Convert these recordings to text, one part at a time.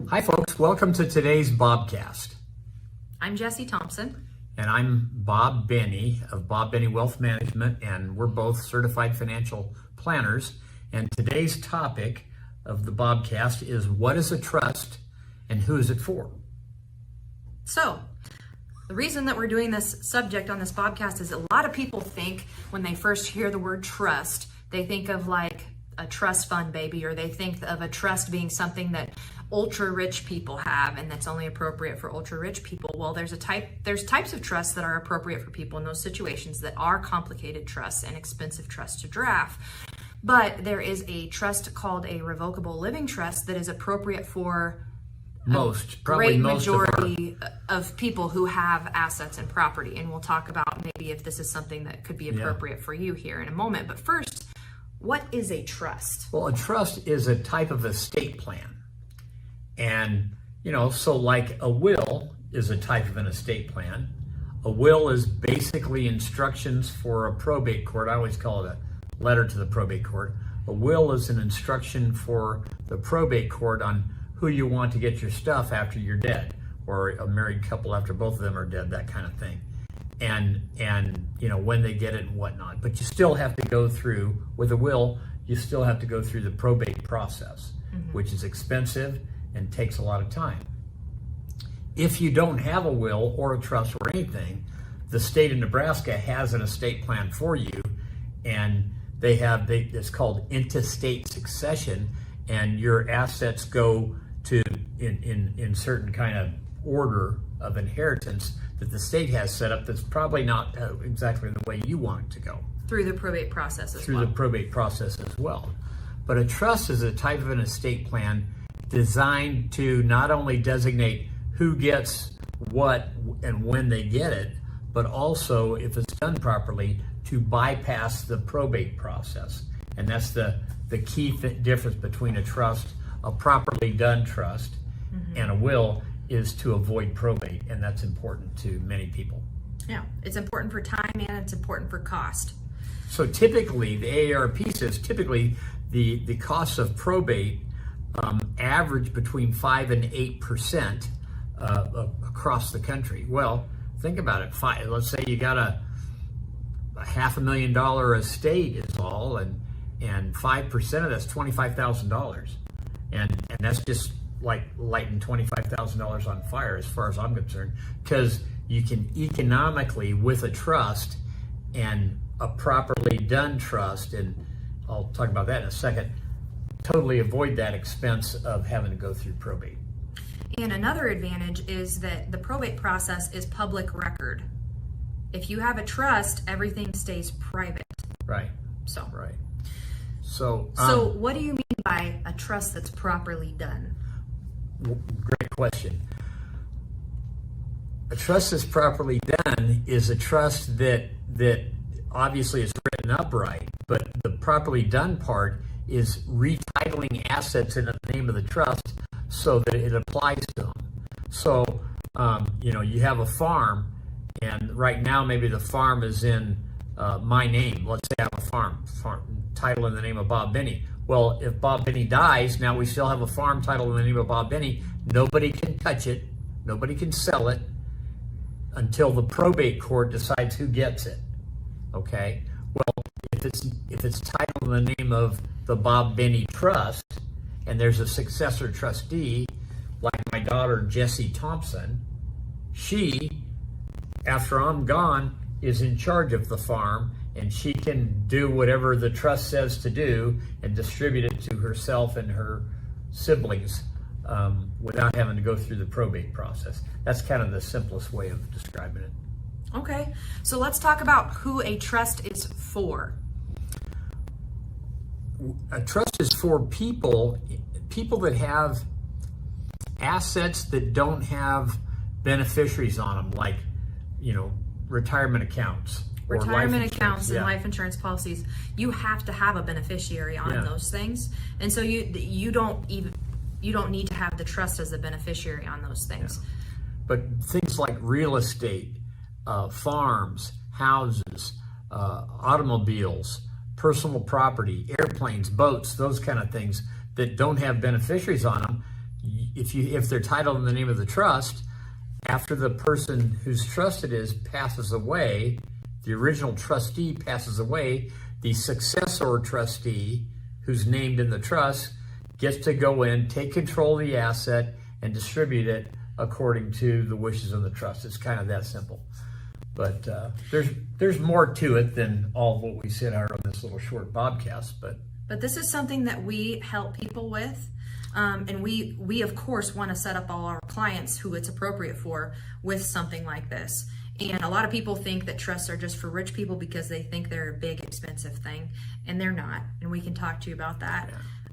Hi folks, welcome to today's Bobcast. I'm Jessie Thompson. And I'm Bob Benny of Bob Benny Wealth Management, and we're both certified financial planners. And today's topic of the Bobcast is, what is a trust and who is it for? So, the reason that we're doing this subject on this Bobcast is a lot of people think when they first hear the word trust, they think of like a trust fund baby, or they think of a trust being something that ultra rich people have and that's only appropriate for ultra rich people. Well, there's types of trusts that are appropriate for people in those situations that are complicated trusts and expensive trusts to draft. But there is a trust called a revocable living trust that is appropriate for Probably most majority of people who have assets and property. And we'll talk about maybe if this is something that could be appropriate for you here in a moment. But first, what is a trust? Well, a trust is a type of estate plan. And, so like a will is a type of an estate plan. A will is basically instructions for a probate court. I always call it a letter to the probate court. A will is an instruction for the probate court on who you want to get your stuff after you're dead, or a married couple after both of them are dead, that kind of thing. And when they get it and whatnot. But you still have to go through, with a will, you still have to go through the probate process, which is expensive and takes a lot of time. If you don't have a will or a trust or anything, the state of Nebraska has an estate plan for you, and it's called intestate succession, and your assets go to in certain kind of order of inheritance that the state has set up that's probably not exactly the way you want it to go. Through the probate process as well. Through the probate process as well. But a trust is a type of an estate plan designed to not only designate who gets what and when they get it, but also, if it's done properly, to bypass the probate process. And that's the key difference between a trust, a properly done trust, and a will, is to avoid probate, and that's important to many people. Yeah, it's important for time and it's important for cost. So typically, the AARP says typically the costs of probate average between 5 and 8% across the country. Well, think about it. Let's say you got a $500,000 estate is all, and 5% of that's $25,000, and that's just like lighting $25,000 on fire as far as I'm concerned, because you can economically, with a trust and a properly done trust, and I'll talk about that in a second, totally avoid that expense of having to go through probate. And another advantage is that the probate process is public record. If you have a trust, everything stays private. Right. Right. So what do you mean by a trust that's properly done? Great question. A trust that's properly done is a trust that obviously is written up right, but the properly done part is retitling assets in the name of the trust so that it applies to them. So, you have a farm, and right now maybe the farm is in my name. Let's say I have a farm title in the name of Bob Benny. Well, if Bob Benny dies, now we still have a farm title in the name of Bob Benny. Nobody can touch it. Nobody can sell it until the probate court decides who gets it. Okay? Well, if it's titled in the name of the Bob Benny Trust, and there's a successor trustee, like my daughter Jessie Thompson, she, after I'm gone, is in charge of the farm, and she can do whatever the trust says to do and distribute it to herself and her siblings without having to go through the probate process. That's kind of the simplest way of describing it. Okay, so let's talk about who a trust is for. A trust is for people that have assets that don't have beneficiaries on them, like, retirement accounts. Retirement accounts and life insurance policies, you have to have a beneficiary on those things, and so you don't need to have the trust as a beneficiary on those things. Yeah. But things like real estate, farms, houses, automobiles, personal property, airplanes, boats, those kind of things that don't have beneficiaries on them, if they're titled in the name of the trust, after the person whose trust it is passes away, the original trustee passes away, the successor trustee who's named in the trust gets to go in, take control of the asset, and distribute it according to the wishes of the trust. It's kind of that simple. But there's more to it than all of what we said out on this little short Bobcast. But this is something that we help people with. And we of course want to set up all our clients who it's appropriate for with something like this. And a lot of people think that trusts are just for rich people because they think they're a big expensive thing, and they're not. And we can talk to you about that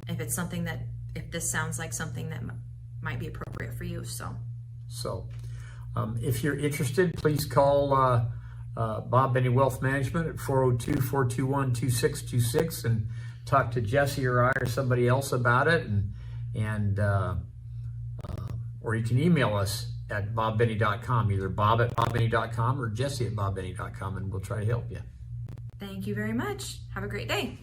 if it's something that, if this sounds like something that might be appropriate for you. So if you're interested, please call Bob Benny Wealth Management at 402-421-2626 and talk to Jesse or I or somebody else about it, and or you can email us at bobbenny.com, either bob at bobbenny.com or jesse at bobbenny.com, and we'll try to help you. Thank you very much. Have a great day.